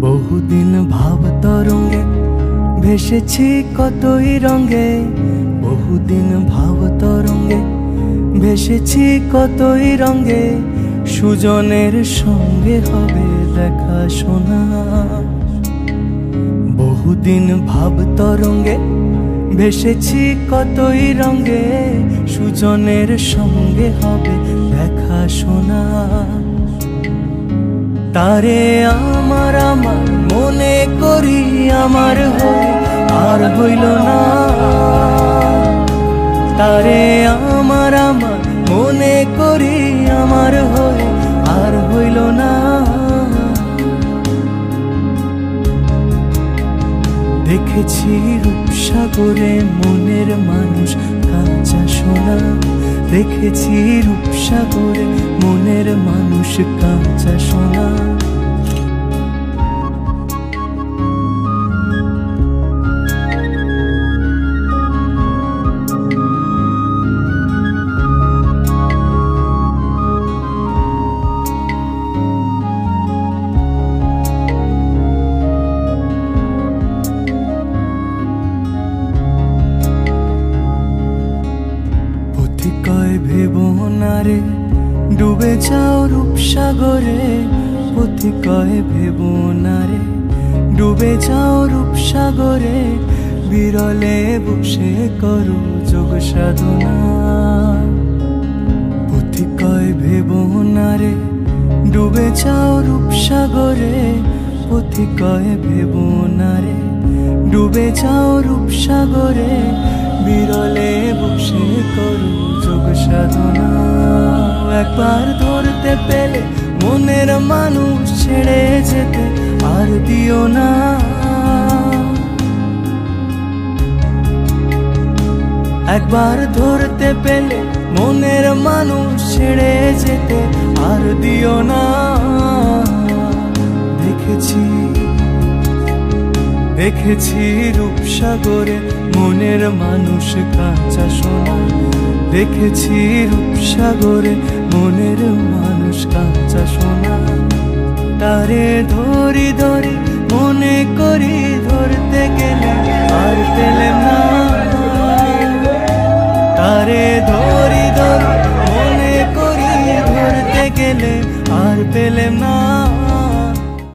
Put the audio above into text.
বহুদিন ভাব তরঙ্গে ভেসেছি কতই রঙে, বহুদিন ভাব তরঙ্গে ভেসেছি কতই রঙে। সুজনের সঙ্গে হবে দেখা শোনা। বহুদিন ভাব তরঙ্গে ভেসেছি কতই রঙে, সুজনের সঙ্গে হবে দেখা শোনা। তারে আমার আমার মনে করি আমার হয়ে আর হইল না। তারে আমার আমার মনে করি আমার হয়ে আর হইল না। দেখেছি রূপসাগরে মনের মানুষ কাঁচা সোনা। দেখেছি রূপসাগরে মনের মানুষ কাঁচা সোনা। কয় ভেবো না রে ডুবে যাও রূপসাগরে। পথি কয় ভেবো না রে ডুবে যাও রূপসাগরে। বিরলে বসে করো যোগ সাধনা। পথি কয় ভেবো না রে ডুবে যাও রূপসাগরে। পথি কয় ভেবো না রে ডুবে যাও রূপসাগরে। বিরলে বসে করো যোগ সাধনা। একবার ধরতে পেলে মনের মানুষ ছেড়ে যেতে আর দিও না। একবার ধরতে পেলে মনের মানুষ ছেড়ে যেতে আর দিও না। দেখেছি দেখেছি রূপসাগরে মনের মানুষ কাঁচা সোনা। দেখেছি রূপসাগরে মনের মানুষ কাঁচা সোনা। তারে ধরি ধরি মনে করি ধরতে গেলে আর পেলাম না। তারে ধরি ধরি মনে করি ধরতে গেলে আর পেলাম না।